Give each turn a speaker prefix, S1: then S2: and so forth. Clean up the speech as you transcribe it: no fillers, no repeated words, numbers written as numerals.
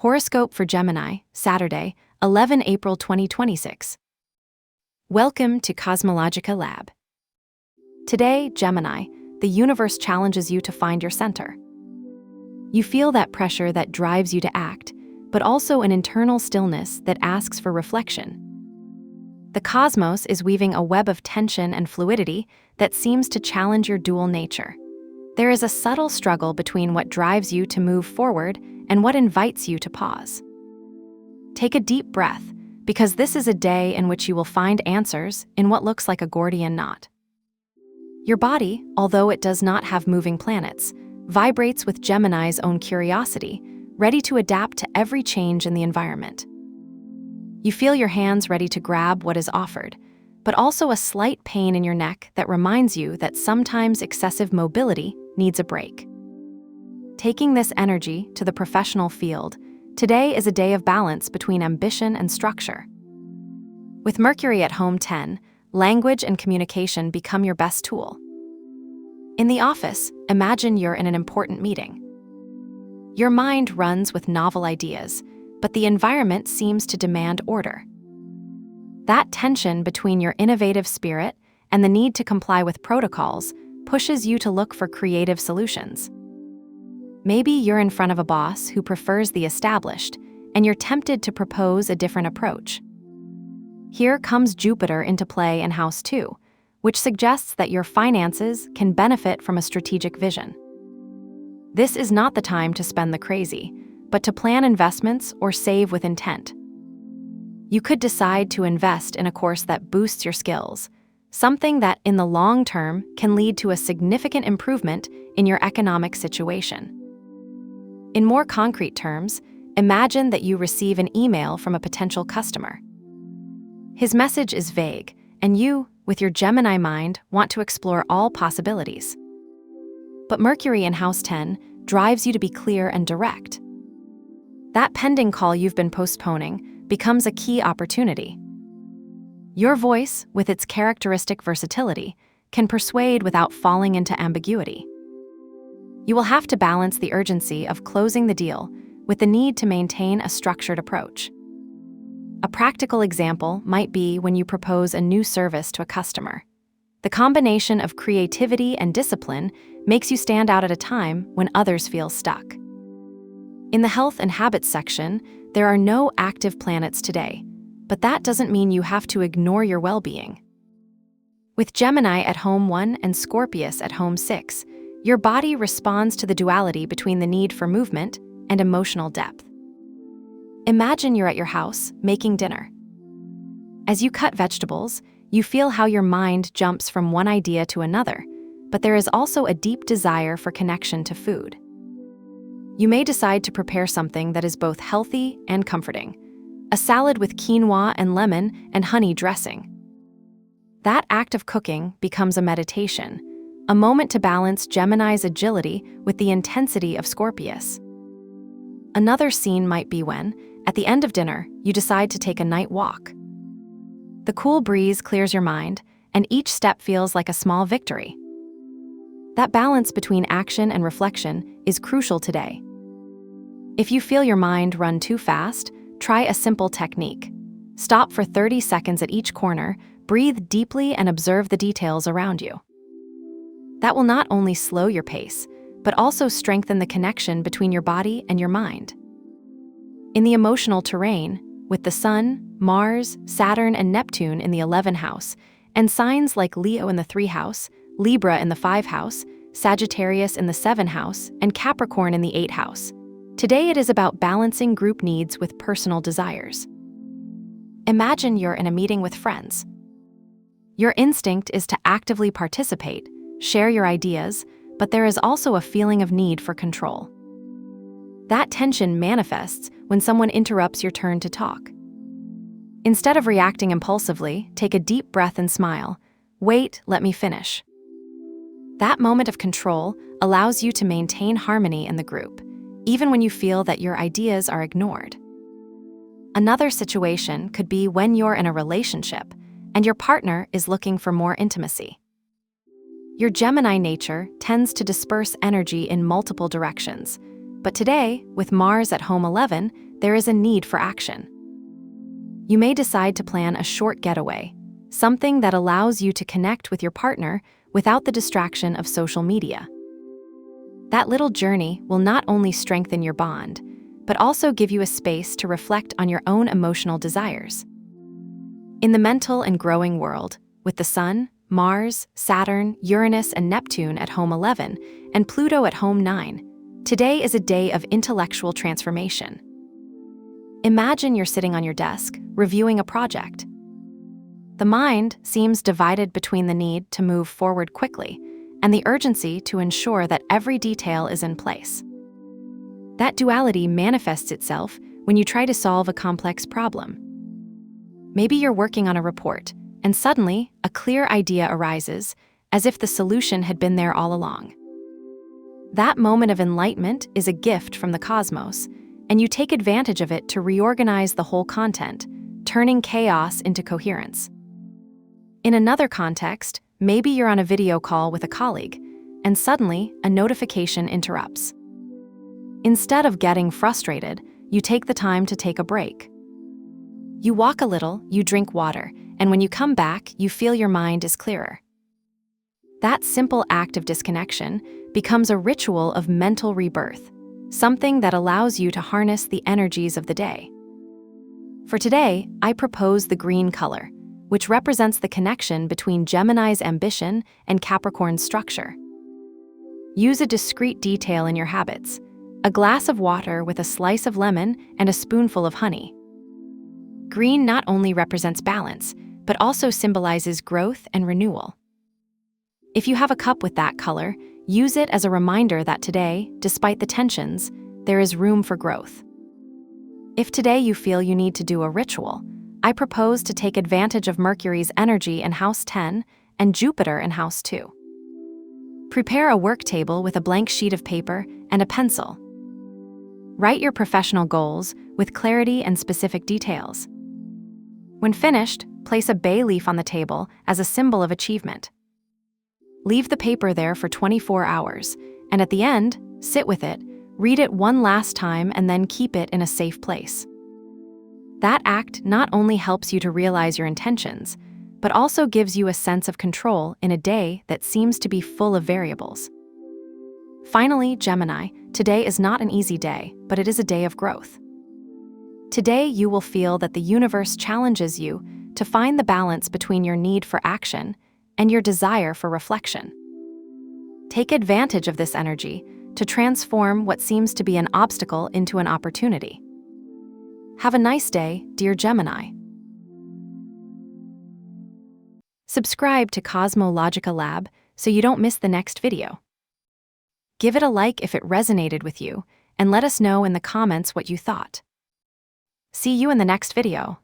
S1: Horoscope for Gemini, Saturday, 11 April 2026. Welcome to CosmologicaLab. Today, Gemini, the universe challenges you to find your center. You feel that pressure that drives you to act, but also an internal stillness that asks for reflection. The cosmos is weaving a web of tension and fluidity that seems to challenge your dual nature. There is a subtle struggle between what drives you to move forward and what invites you to pause. Take a deep breath, because this is a day in which you will find answers in what looks like a Gordian knot. Your body, although it does not have moving planets, vibrates with Gemini's own curiosity, ready to adapt to every change in the environment. You feel your hands ready to grab what is offered, but also a slight pain in your neck that reminds you that sometimes excessive mobility needs a break. Taking this energy to the professional field, today is a day of balance between ambition and structure. With Mercury at home 10, language and communication become your best tool. In the office, imagine you're in an important meeting. Your mind runs with novel ideas, but the environment seems to demand order. That tension between your innovative spirit and the need to comply with protocols pushes you to look for creative solutions. Maybe you're in front of a boss who prefers the established, and you're tempted to propose a different approach. Here comes Jupiter into play in House 2, which suggests that your finances can benefit from a strategic vision. This is not the time to spend the crazy, but to plan investments or save with intent. You could decide to invest in a course that boosts your skills, something that in the long term can lead to a significant improvement in your economic situation. In more concrete terms, imagine that you receive an email from a potential customer. His message is vague, and you, with your Gemini mind, want to explore all possibilities. But Mercury in House 10 drives you to be clear and direct. That pending call you've been postponing becomes a key opportunity. Your voice, with its characteristic versatility, can persuade without falling into ambiguity. You will have to balance the urgency of closing the deal with the need to maintain a structured approach. A practical example might be when you propose a new service to a customer. The combination of creativity and discipline makes you stand out at a time when others feel stuck. In the health and habits section, there are no active planets today, but that doesn't mean you have to ignore your well-being. With Gemini at home 1 and Scorpius at home 6, your body responds to the duality between the need for movement and emotional depth. Imagine you're at your house, making dinner. As you cut vegetables, you feel how your mind jumps from one idea to another, but there is also a deep desire for connection to food. You may decide to prepare something that is both healthy and comforting, a salad with quinoa and lemon and honey dressing. That act of cooking becomes a meditation, a moment to balance Gemini's agility with the intensity of Scorpius. Another scene might be when, at the end of dinner, you decide to take a night walk. The cool breeze clears your mind, and each step feels like a small victory. That balance between action and reflection is crucial today. If you feel your mind run too fast, try a simple technique. Stop for 30 seconds at each corner, breathe deeply, and observe the details around you. That will not only slow your pace, but also strengthen the connection between your body and your mind. In the emotional terrain, with the Sun, Mars, Saturn, and Neptune in the 11th house, and signs like Leo in the 3rd house, Libra in the 5th house, Sagittarius in the 7th house, and Capricorn in the 8th house, today it is about balancing group needs with personal desires. Imagine you're in a meeting with friends. Your instinct is to actively participate, share your ideas, but there is also a feeling of need for control. That tension manifests when someone interrupts your turn to talk. Instead of reacting impulsively, take a deep breath and smile. Wait, let me finish. That moment of control allows you to maintain harmony in the group, even when you feel that your ideas are ignored. Another situation could be when you're in a relationship and your partner is looking for more intimacy. Your Gemini nature tends to disperse energy in multiple directions, But today, with Mars at home 11, there is a need for action. You may decide to plan a short getaway, something that allows you to connect with your partner without the distraction of social media. That little journey will not only strengthen your bond, but also give you a space to reflect on your own emotional desires. In the mental and growing world, with the Sun, Mars, Saturn, Uranus, and Neptune at home 11, and Pluto at home 9, today is a day of intellectual transformation. Imagine you're sitting on your desk, reviewing a project. The mind seems divided between the need to move forward quickly and the urgency to ensure that every detail is in place. That duality manifests itself when you try to solve a complex problem. Maybe you're working on a report, and suddenly a clear idea arises, as if the solution had been there all along. That moment of enlightenment is a gift from the cosmos, and you take advantage of it to reorganize the whole content, turning chaos into coherence. In another context, maybe you're on a video call with a colleague, and suddenly a notification interrupts. Instead of getting frustrated, you take the time to take a break. You walk a little, you drink water, and when you come back, you feel your mind is clearer. That simple act of disconnection becomes a ritual of mental rebirth, something that allows you to harness the energies of the day. For today, I propose the green color, which represents the connection between Gemini's ambition and Capricorn's structure. Use a discrete detail in your habits, a glass of water with a slice of lemon and a spoonful of honey. Green not only represents balance, but also symbolizes growth and renewal. If you have a cup with that color, use it as a reminder that today, despite the tensions, there is room for growth. If today you feel you need to do a ritual, I propose to take advantage of Mercury's energy in House 10 and Jupiter in House 2. Prepare a work table with a blank sheet of paper and a pencil. Write your professional goals with clarity and specific details. When finished, place a bay leaf on the table as a symbol of achievement. Leave the paper there for 24 hours, and at the end, sit with it, read it one last time, and then keep it in a safe place. That act not only helps you to realize your intentions, but also gives you a sense of control in a day that seems to be full of variables. Finally, Gemini, today is not an easy day, but it is a day of growth. Today, you will feel that the universe challenges you to find the balance between your need for action and your desire for reflection. Take advantage of this energy to transform what seems to be an obstacle into an opportunity. Have a nice day, dear Gemini. Subscribe to CosmologicaLab so you don't miss the next video. Give it a like if it resonated with you, and let us know in the comments what you thought. See you in the next video.